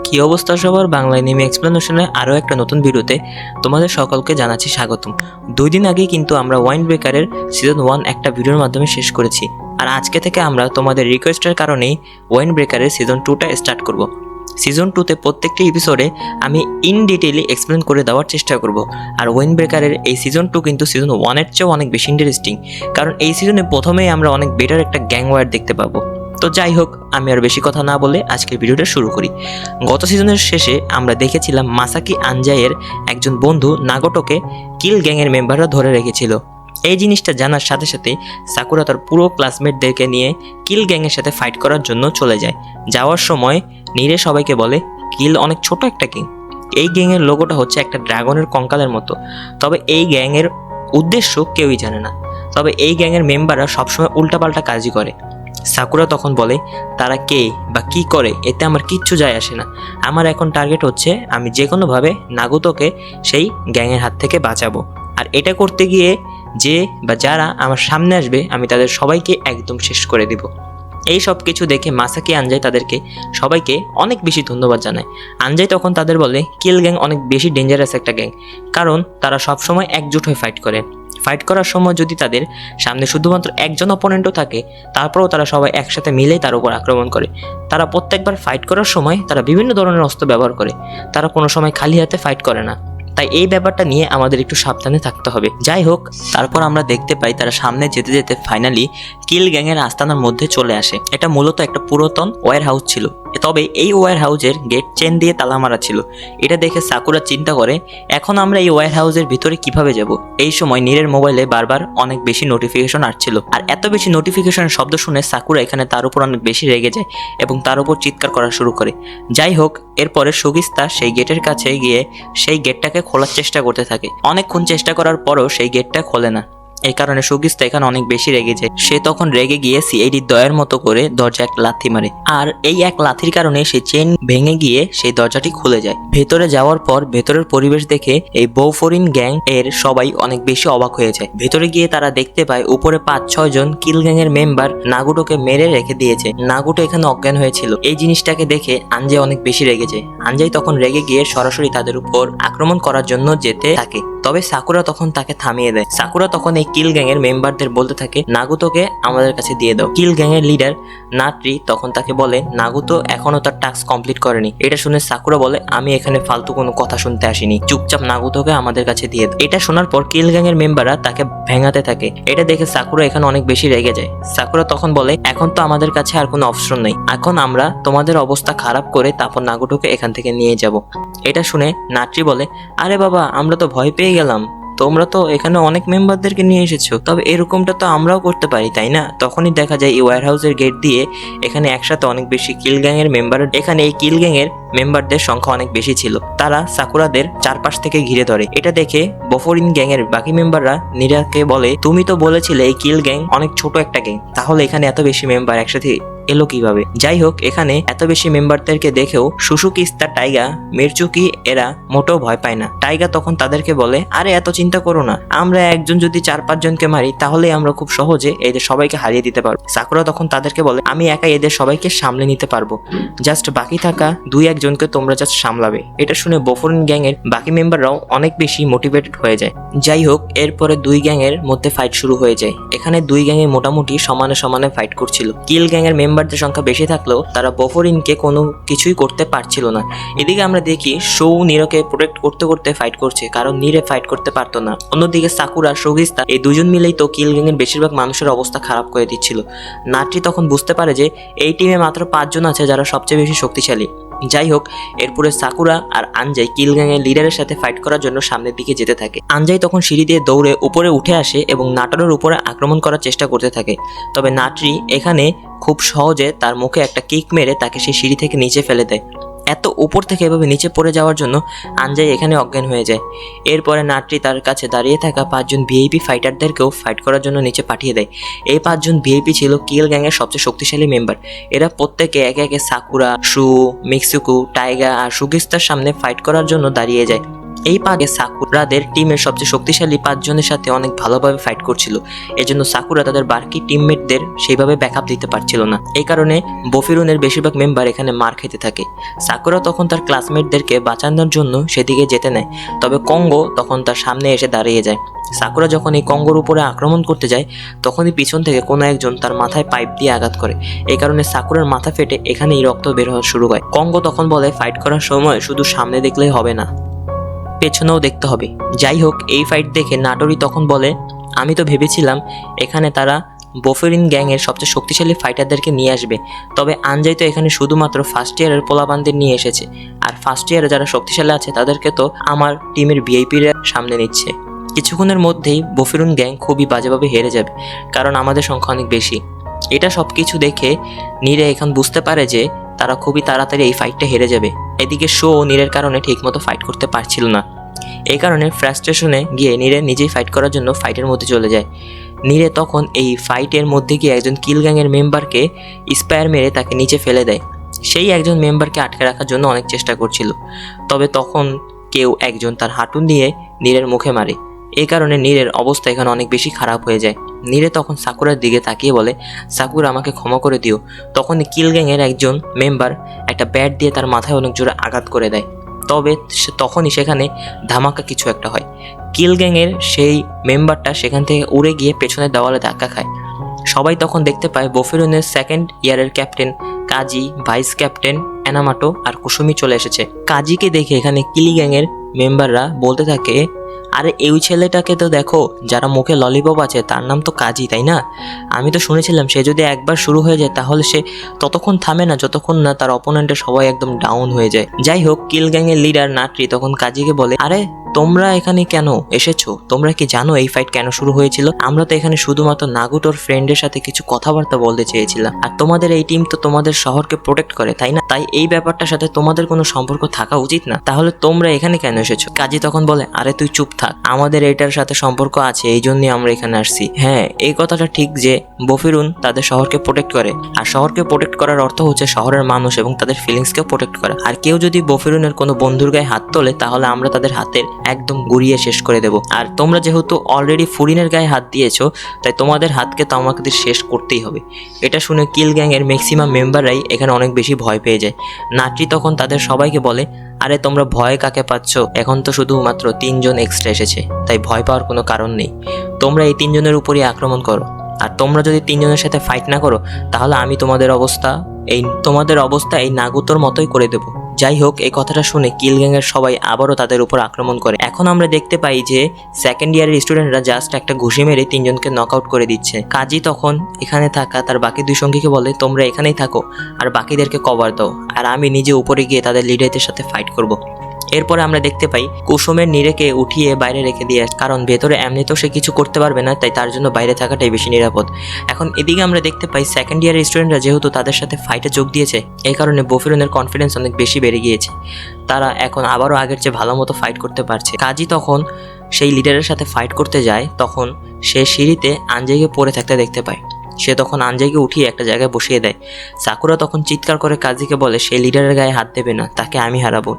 কি অবস্থা সবার, বাংলা এনিমে এক্সপ্লেনেশনের আরও একটা নতুন ভিডিওতে তোমাদের সকলকে জানাচ্ছি স্বাগতম। 2 দিন আগেই কিন্তু আমরা ওয়াইন্ড ব্রেকারের সিজন 1 একটা ভিডিওর মাধ্যমে শেষ করেছি, আর আজকে থেকে আমরা তোমাদের রিকোয়েস্টের কারণেই ওয়াইন্ড ব্রেকারের সিজন 2টা স্টার্ট করব। সিজন 2তে প্রত্যেকটি এপিসোডে আমি ইন ডিটেইলি এক্সপ্লেন করে দেওয়ার চেষ্টা করব। আর ওয়াইন্ড ব্রেকারের এই সিজন 2 কিন্তু সিজন 1-এর চেয়েও অনেক বেশি ইন্টারেস্টিং, কারণ এই সিজনে প্রথমেই আমরা অনেক বেটার একটা গ্যাং ওয়ার দেখতে পাবো। তো যাই হোক, আমি আর বেশি কথা না বলে আজকের ভিডিওটা শুরু করি। গত সিজনের শেষে আমরা দেখেছিলাম মাসাকি আনজাইয়ের একজন বন্ধু নাগোটোকে কিল গ্যাংয়ের মেম্বাররা ধরে রেখেছিল। এই জিনিসটা জানার সাথে সাথে সাকুরা তার পুরো ক্লাসমেটদেরকে নিয়ে কিল গ্যাংয়ের সাথে ফাইট করার জন্য চলে যায়। যাওয়ার সময় নীরে সবাইকে বলে কিল অনেক ছোট একটা গ্যাং। এই গ্যাংয়ের লোগোটা হচ্ছে একটা ড্রাগনের কঙ্কালের মতো, তবে এই গ্যাংয়ের উদ্দেশ্য কেউই জানে না। তবে এই গ্যাংয়ের মেম্বাররা সবসময় উল্টাপাল্টা কাজই করে। সাকুরা তখন বলে, তারা কে বা কি করে এতে আমার কিচ্ছু যায় আসে না। আমার এখন টার্গেট হচ্ছে আমি যে কোনোভাবে নাগুতোকে সেই গ্যাংয়ের হাত থেকে বাঁচাবো, আর এটা করতে গিয়ে যে বা যারা আমার সামনে আসবে আমি তাদের সবাইকে একদম শেষ করে দিব। এই সব কিছু দেখে মাসাকি আনজাই তাদেরকে সবাইকে অনেক বেশি ধন্যবাদ জানায়। আনজাই তখন তাদের বলে কিল গ্যাং অনেক বেশি ডেঞ্জারাস একটা গ্যাং, কারণ তারা সবসময় একজোট হয়ে ফাইট করে। ফাইট করার সময় যদি তাদের সামনে শুধুমাত্র একজন অপোনেন্টও থাকে, তারপরেও তারা সবাই একসাথে মিলেই তার উপর আক্রমণ করে। তারা প্রত্যেকবার ফাইট করার সময় তারা বিভিন্ন ধরনের অস্ত্র ব্যবহার করে, তারা কোনো সময় খালি হাতে ফাইট করে না। তাই এই ব্যাপারটা নিয়ে আমাদের একটু সাবধানে থাকতে হবে। যাই হোক, তারপর আমরা দেখতে পাই তারা সামনে যেতে যেতে ফাইনালি কিল গ্যাংয়ের আস্তানার মধ্যে চলে আসে। এটা মূলত একটা পুরাতন ওয়্যার হাউস ছিল, তবে এই ওয়্যার হাউসের গেট চেন দিয়ে তালা মারা ছিল। এটা দেখে সাকুরা চিন্তা করে, এখন আমরা এই ওয়্যার হাউসের ভিতরে কিভাবে যাব। এই সময় নীরের মোবাইলে বারবার অনেক বেশি নোটিফিকেশন আসছিল, আর এত বেশি নোটিফিকেশনের শব্দ শুনে সাকুরা এখানে তার উপর অনেক বেশি রেগে যায় এবং তার উপর চিৎকার করা শুরু করে। যাই হোক, এরপরে সুগিস্তা সেই গেটের কাছে গিয়ে সেই গেটটাকে খোলার চেষ্টা করতে থাকে। অনেকক্ষণ চেষ্টা করার পরও সেই গেটটা খোলে না। এই কারণে সুগিস্তা এখানে অনেক বেশি রেগে যায়। সে তখন রেগে গিয়ে সিআইডি দয়ের মতো করে দরজা এক লাথি মারে, আর এই এক লাথির কারণে সেই চেন ভেঙে গিয়ে সেই দরজাটি খুলে যায়। ভেতরে যাওয়ার পর ভেতরের পরিবেশ দেখে এই বৌফরিন গ্যাং এর সবাই অনেক বেশি অবাক হয়ে যায়। ভেতরে গিয়ে তারা দেখতে পায় উপরে 5-6 জন কিল গ্যাং এর মেম্বার নাগুটোকে মেরে রেখে দিয়েছে। নাগুটো এখানে অজ্ঞান হয়েছিল। এই জিনিসটাকে দেখে আনজাই অনেক বেশি রেগে যায়। আনজাই তখন রেগে গিয়ে সরাসরি তাদের উপর আক্রমণ করার জন্য যেতে থাকে, তবে সাকুরা তখন তাকে থামিয়ে দেয়। সাকুরা তখন এই কিল গ্যাং এর মেম্বারদের বলতে থাকে, নাগুতোকে আমাদের কাছে দিয়ে দাও। কিল গ্যাং এর লিডার নাটরি তখন তাকে বলে, নাগুতো এখনো তার টাস্ক কমপ্লিট করেনি। এটা শুনে সাকুরা বলে, আমি এখানে ফালতু কোনো কথা শুনতে আসিনি, চুপচাপ নাগুতোকে আমাদের কাছে দিয়ে দাও। এটা শোনার পর কিল গ্যাং এর মেম্বাররা তাকে ভেঙাতে থাকে। এটা দেখে সাকুরা এখানে অনেক বেশি রেগে যায়। সাকুরা তখন বলে, এখন তো আমাদের কাছে আর কোনো অপশন নেই, এখন আমরা তোমাদের অবস্থা খারাপ করে তারপর নাগুটোকে এখান থেকে নিয়ে যাব। এটা শুনে নাটরি বলে, আরে বাবা, আমরা তো ভয় পেয়ে গেলাম, তোমরা তো এখানে অনেক মেম্বারদেরকে নিয়ে এসেছো, তবে এরকমটা তো আমরাও করতে পারি, তাই না? তখনই দেখা যায় এই ওয়্যার হাউসের গেট দিয়ে এখানে একসাথে অনেক বেশি কিল গ্যাং এর মেম্বার। এখানে এই কিল গ্যাং এর মেম্বারদের সংখ্যা অনেক বেশি ছিল। তারা সাকুরাদের চারপাশ থেকে ঘিরে ধরে। এটা দেখে বফরিন গ্যাং এর বাকি মেম্বাররা নীরাকে বলে, তুমি তো বলেছিলে এই কিল গ্যাং অনেক ছোট একটা গ্যাং, তাহলে এখানে এত বেশি মেম্বার একসাথে এলো কিভাবে? যাই হোক, এখানে এত বেশি মেম্বারদেরকে দেখেও সুসুকিস্তা, টাইগা, মিরচুকি এরা মোটেও ভয় পায় না। টাইগা তখন তাদেরকে বলে, আরে এত চিন্তা করো না, আমরা একজন যদি 4-5 জনকে মারি তাহলে আমরা খুব সহজে এদের সবাইকে হারিয়ে দিতে পারবো। সাকুরা তখন তাদেরকে বলে, আমি একা এদের সবাইকে সামলে নিতে পারবো, জাস্ট বাকি থাকা 2-1 জনকে তোমরা জাস্ট সামলাবে। এটা শুনে বফরিন গ্যাং এর বাকি মেম্বাররাও অনেক বেশি মোটিভেটেড হয়ে যায়। যাই হোক, এরপরে 2 গ্যাং এর মধ্যে ফাইট শুরু হয়ে যায়। এখানে 2 গ্যাং এ মোটামুটি সমানে সমানে ফাইট করছিল। কিল গ্যাং এর মেম্বারদের সংখ্যা বেশি থাকলেও তারা বফরিনকে কোনো কিছুই করতে পারছিল না। এদিকে আমরা দেখি শো নীরকে প্রোটেক্ট করতে করতে ফাইট করছে, কারণ নীরে ফাইট করতে পারতো না। অন্যদিকে সাকুরা, সুগিস্তা এই দুজন মিলেই তো কিল গ্যাং এর বেশিরভাগ মানুষের অবস্থা খারাপ করে দিচ্ছিল। নাটরি তখন বুঝতে পারে যে এই টিমে মাত্র 5 জন আছে যারা সবচেয়ে বেশি শক্তিশালী। যাই হোক, এরপরে সাকুরা আর আনজাই কিল গ্যাং এর লিডারের সাথে ফাইট করার জন্য সামনের দিকে যেতে থাকে। আনজাই তখন সিঁড়ি দিয়ে দৌড়ে উপরে উঠে আসে এবং নাটোরের উপরে আক্রমণ করার চেষ্টা করতে থাকে, তবে নাটরি এখানে খুব সহজে তার মুখে একটা কিক মেরে তাকে সেই সিঁড়ি থেকে নিচে ফেলে দেয়। এত উপর থেকে এভাবে নিচে পড়ে যাওয়ার জন্য আনজাই এখানে অজ্ঞান হয়ে যায়। এরপরে নাটরি তার কাছে দাঁড়িয়ে থাকা 5 জন ভিআইপি ফাইটারদেরকেও ফাইট করার জন্য নিচে পাঠিয়ে দেয়। এই 5 জন ভিআইপি ছিল কিল গ্যাং এর সবচেয়ে শক্তিশালী মেম্বার। এরা প্রত্যেকে একে একে সাকুরা, শু, মিক্সুকু, টাইগা আর সুগিস্তার সামনে ফাইট করার জন্য দাঁড়িয়ে যায়। এই পাগে সাকুরাদের টিমের সবচেয়ে শক্তিশালী 5 জনের সাথে অনেক ভালোভাবে ফাইট করছিল। এজন্য সাকুরা তাদের বাকি টিমমেটদের সেইভাবে ব্যাকআপ দিতে পারছিল না। এই কারণে বফিরুনের বেশিরভাগ মেম্বার এখানে মার খেতে থাকে। সাকুরা তখন তার ক্লাসমেটদেরকে বাঁচানোর জন্য সেদিকে যেতে নেয়, তবে কঙ্গো তখন তার সামনে এসে দাঁড়িয়ে যায়। সাকুরা যখন এই কঙ্গোর উপরে আক্রমণ করতে যায় তখনই পিছন থেকে কোনো একজন তার মাথায় পাইপ দিয়ে আঘাত করে। এই কারণে সাকুরার মাথা ফেটে এখানেই রক্ত বের হওয়া শুরু হয়। কঙ্গো তখন বলে ফাইট করার সময় শুধু সামনে দেখলেই হবে না, পেছনেও দেখতে হবে। যাই হোক, এই ফাইট দেখে নাটোরি তখন বলে, আমি তো ভেবেছিলাম এখানে তারা বফেরিন গ্যাংয়ের সবচেয়ে শক্তিশালী ফাইটারদেরকে নিয়ে আসবে, তবে আনজাই তো এখানে শুধুমাত্র ফার্স্ট ইয়ারের পোলাপানদের নিয়ে এসেছে, আর ফার্স্ট ইয়ারে যারা শক্তিশালী আছে তাদেরকে তো আমার টিমের ভিআইপিরা সামনে নিচ্ছে। কিছুক্ষণের মধ্যেই বফেরুন গ্যাং খুবই বাজেভাবে হেরে যাবে, কারণ আমাদের সংখ্যা অনেক বেশি। এটা সব কিছু দেখে নীরে এখন বুঝতে পারে যে তারা খুবই তাড়াতাড়ি এই ফাইটটা হেরে যাবে। এদিকে শো নীরের কারণে ঠিকমতো ফাইট করতে পারছিল না। এই কারণে ফ্রাস্ট্রেশনে গিয়ে নীরে নিজেই ফাইট করার জন্য ফাইটের মধ্যে চলে যায়। নীরে তখন এই ফাইটের মধ্যে গিয়ে একজন কিল গ্যাংয়ের মেম্বারকে স্পায়ার মেরে তাকে নিচে ফেলে দেয়। সেই একজন মেম্বারকে আটকে রাখার জন্য অনেক চেষ্টা করছিল, তবে তখন কেউ একজন তার হাঁটু দিয়ে নীরের মুখে মারে। এই কারণে নীরের অবস্থা এখানে অনেক বেশি খারাপ হয়ে যায়। নীরে তখন সাকুরার দিকে তাকিয়ে বলে, সাকুরা আমাকে ক্ষমা করে দিও। তখন কিল গ্যাংয়ের একজন মেম্বার একটা ব্যাট দিয়ে তার মাথায় অনেক জোরে আঘাত করে দেয়, তবে তখনই সেখানে ধামাকা কিছু একটা হয়। কিল গ্যাংয়ের সেই মেম্বারটা সেখান থেকে উড়ে গিয়ে পেছনের দেওয়ালে ধাক্কা খায়। সবাই তখন দেখতে পায় বফেরুনের সেকেন্ড ইয়ারের ক্যাপ্টেন কাজী, ভাইস ক্যাপ্টেন এনামাটো আর কুসুমি চলে এসেছে। কাজীকে দেখে এখানে কিল গ্যাংয়ের মেম্বাররা বলতে থাকে, আরে এই ছেলেটাকে তো দেখো, যারা মুখে ললিপপ আছে তার নাম তো কাজী, তাই না? আমি তো শুনেছিলাম সে যদি একবার শুরু হয়ে যায় তাহলে সে ততক্ষণ থামে না যতক্ষণ না তার অপোনেন্টের সবাই একদম ডাউন হয়ে যায়। যাই হোক, কিল গ্যাংয়ের লিডার নাটরি তখন কাজীকে বলে, আরে তোমরা এখানে কেন এসেছো? তোমরা কি জানো এই ফাইট কেন শুরু হয়েছিল? আমরা তো এখানে শুধুমাত্র নাগুটোর ফ্রেন্ডের সাথে কিছু কথাবার্তা বলতে চেয়েছিলাম, আর তোমাদের এই টিম তো তোমাদের শহরকে প্রোটেক্ট করে, তাই না? তাই এই ব্যাপারটার সাথে তোমাদের কোনো সম্পর্ক থাকা উচিত না। তাহলে তোমরা এখানে কেন এসেছো? কাজী তখন বলে, আরে তুই চুপ থাক, আমাদের এটার সাথে সম্পর্ক আছে, এই জন্যই আমরা এখানে আসছি। হ্যাঁ, এই কথাটা ঠিক যে বফিরুন তাদের শহরকে প্রোটেক্ট করে, আর শহরকে প্রোটেক্ট করার অর্থ হচ্ছে শহরের মানুষ এবং তাদের ফিলিংসকেও প্রোটেক্ট করা। আর কেউ যদি বফিরুনের কোনো বন্ধুর গায়ে হাত তোলে তাহলে আমরা তাদের হাতের একদম গুড়িয়ে শেষ করে দেব। আর তোমরা যেহেতু অলরেডি ফুরিনের গায়ে হাত দিয়েছো, তাই তোমাদের হাতকে তো আমাদের শেষ করতেই হবে। এটা শুনে কিল গ্যাংয়ের ম্যাক্সিমাম মেম্বাররাই এখানে অনেক বেশি ভয় পেয়ে যায়। নাটরি তখন তাদের সবাইকে বলে, আরে তোমরা ভয় কাকে পাচ্ছ? এখন তো শুধুমাত্র 3 জন এক্সট্রা এসেছে, তাই ভয় পাওয়ার কোনো কারণ নেই। তোমরা এই 3 জনের উপরই আক্রমণ করো, আর তোমরা যদি 3 জনের সাথে ফাইট না করো তাহলে আমি তোমাদের অবস্থা এই নাগুতোর মতোই করে দেবো। যাই হোক, এই কথাটা শুনে কিল গ্যাংয়ের সবাই আবারও তাদের উপর আক্রমণ করে। এখন আমরা দেখতে পাই যে সেকেন্ড ইয়ারের স্টুডেন্টরা জাস্ট একটা ঘুষি মেরে 3 জনকে নকআউট করে দিচ্ছে। কাজী তখন এখানে থাকা তার বাকি 2 সঙ্গীকে বলে, তোমরা এখানেই থাকো আর বাকিদেরকে কভার দাও, আর আমি নিজে উপরে গিয়ে তাদের লিডারদের সাথে ফাইট করব। এরপরে আমরা দেখতে পাই কুসুমের নীরেকে উঠিয়ে বাইরে রেখে দিয়ে আসে, কারণ ভেতরে এমনিতেও সে কিছু করতে পারবে না, তাই তার জন্য বাইরে থাকাটাই বেশি নিরাপদ। এখন এদিকে আমরা দেখতে পাই সেকেন্ড ইয়ারের স্টুডেন্টরা যেহেতু তাদের সাথে ফাইটে যোগ দিয়েছে, এই কারণে বফিরুনের কনফিডেন্স অনেক বেশি বেড়ে গিয়েছে। তারা এখন আবারও আগের চেয়ে ভালো মতো ফাইট করতে পারছে। কাজী তখন সেই লিডারের সাথে ফাইট করতে যায়, তখন সে সিঁড়িতে আনজাইকে পড়ে থাকতে দেখতে পায়। সে তখন আনজাইকে উঠিয়ে একটা জায়গায় বসিয়ে দেয়। সাকুরা তখন চিৎকার করে কাজীকে বলে সে লিডারের গায়ে হাত দেবে না, তাকে আমি হারাবো,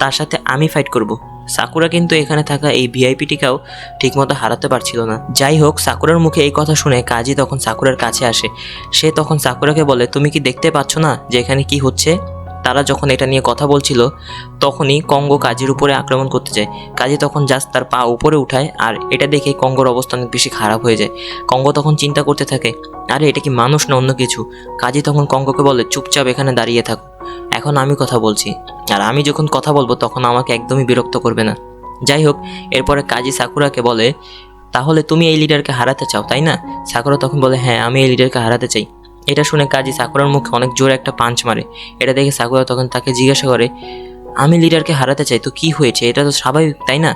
তার সাথে আমি ফাইট করব। সাকুরা কিন্তু এখানে থাকা এই ভিআইপিটিকেও ঠিকমতো হারাতে পারছিল না। যাই হোক, সাকুরার মুখে এই কথা শুনে কাজী তখন সাকুরার কাছে আসে। সে তখন সাকুরাকে বলে, তুমি কি দেখতে পাচ্ছ না যে এখানে কি হচ্ছে? তারা যখন এটা নিয়ে কথা বলছিল তখনই কঙ্গো কাজীর উপরে আক্রমণ করতে যায়। কাজী তখন জাস্ট তার পা উপরে উঠায়, আর এটা দেখে কঙ্গোর অবস্থা অনেক বেশি খারাপ হয়ে যায়। কঙ্গো তখন চিন্তা করতে থাকে, আরে এটা কি মানুষ না অন্য কিছু? কাজী তখন কঙ্গোকে বলে, চুপচাপ এখানে দাঁড়িয়ে থাকো, এখন আমি কথা বলছি, আর আমি যখন কথা বলবো তখন আমাকে একদমই বিরক্ত করবে না। যাই হোক, এরপরে কাজী সাকুরাকে বলে, তাহলে তুমি এই লিডারকে হারাতে চাও, তাই না? সাকুরা তখন বলে, হ্যাঁ, আমি এই লিডারকে হারাতে চাই। এটা শুনে কাজী সাকুরার মুখে অনেক জোরে একটা পাঞ্চ মারে। এটা দেখে সাকুরা তখন তাকে জিজ্ঞাসা করে, আমি লিডারকে হারাতে চাই তো কি হয়েছে? এটা তো স্বাভাবিক, তাই না?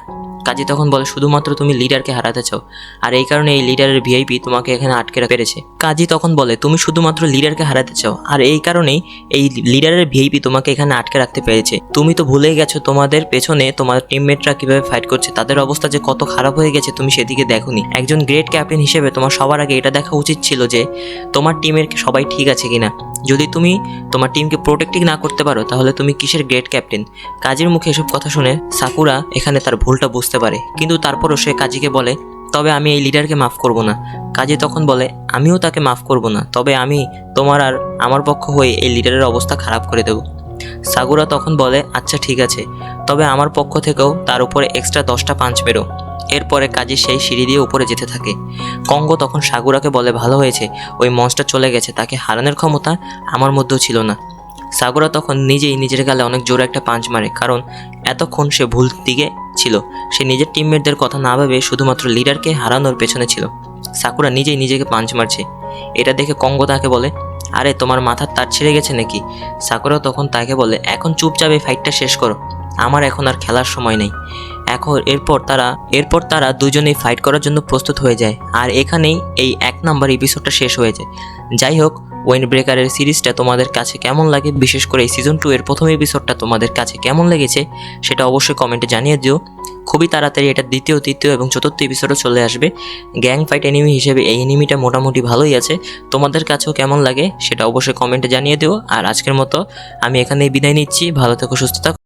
কাজী তখন বলে শুধুমাত্র তুমি লিডারকে হারাতে চাও, আর এই কারণে এই লিডারের ভিআইপি তোমাকে এখানে আটকে পেরেছে। কাজী তখন বলে তুমি শুধুমাত্র লিডারকে হারাতে চাও, আর এই কারণেই এই লিডারের ভিআইপি তোমাকে এখানে আটকে রাখতে পেরেছে। তুমি তো ভুলেই গেছো তোমাদের পেছনে তোমার টিমমেটরা কিভাবে ফাইট করছে, তাদের অবস্থা যে কত খারাপ হয়ে গেছে তুমি সেদিকে দেখোনি। একজন গ্রেট ক্যাপ্টেন হিসেবে তোমার সবার আগে এটা দেখা উচিত ছিল যে তোমার টিমের সবাই ঠিক আছে কিনা। যদি তুমি তোমার টিমকে প্রোটেক্টিং না করতে পারো তাহলে তুমি কিসের গ্রেট ক্যাপ্টেন। কাজীর মুখে এসব কথা শুনে সাকুরা এখানে তার ভুলটা বুঝতে পারে, কিন্তু তারপরও সে কাজীকে বলে তবে আমি এই লিডারকে মাফ করব না। কাজী তখন বলে আমিও তাকে মাফ করব না, তবে আমি তোমার আর আমার পক্ষ হয়ে এই লিডারের অবস্থা খারাপ করে দেব। সাকুরা তখন বলে আচ্ছা ঠিক আছে, তবে আমার পক্ষ থেকেও তার উপরে এক্সট্রা 10টা পাঞ্চ মেরো। এরপরে কাজী সেই সিঁড়ি দিয়ে উপরে যেতে থাকে। কঙ্গো তখন সাকুরাকে বলে ভালো হয়েছে ওই মনস্টার চলে গেছে, তাকে হারানোর ক্ষমতা আমার মধ্যেও ছিল না। সাকুরা তখন নিজেই নিজের গালে অনেক জোরে একটা পাঞ্চ মারে, কারণ এতক্ষণ সে ভুল দিকে ছিল। সে নিজের টিমমেটদের কথা না ভেবে শুধুমাত্র লিডারকে হারানোর পেছনে ছিল। সাকুরা নিজেই নিজেকে পাঞ্চ মারছে। এটা দেখে কঙ্গো তাকে বলে আরে তোমার মাথার তার ছিঁড়ে গেছে নাকি। সাকুরা তখন তাকে বলে এখন চুপচাপ এই ফাইটটা শেষ করো, আমার এখন আর খেলার সময় নেই। এরপর তারা দুজনেই ফাইট করার জন্য প্রস্তুত হয়ে যায়, আর এখানেই এই 1 নম্বর এপিসোডটা শেষ হয়ে যায়। যাই হোক, উইন্ড ব্রেকারের সিরিজটা তোমাদের কাছে কেমন লাগে, বিশেষ করে এই সিজন 2 এর প্রথম এপিসোডটা তোমাদের কাছে কেমন লেগেছে সেটা অবশ্যই কমেন্টে জানিয়ে দিও। খুবই তাড়াতাড়ি এটা দ্বিতীয়, তৃতীয় এবং চতুর্থ এপিসোডও চলে আসবে। গ্যাং ফাইট এনিমি হিসেবে এই এনিমিটা মোটামুটি ভালোই আছে। তোমাদের কাছেও কেমন লাগে সেটা অবশ্যই কমেন্টে জানিয়ে দিও। আর আজকের মতো আমি এখানেই বিদায় নিচ্ছি। ভালো থেকো, সুস্থ থাকো।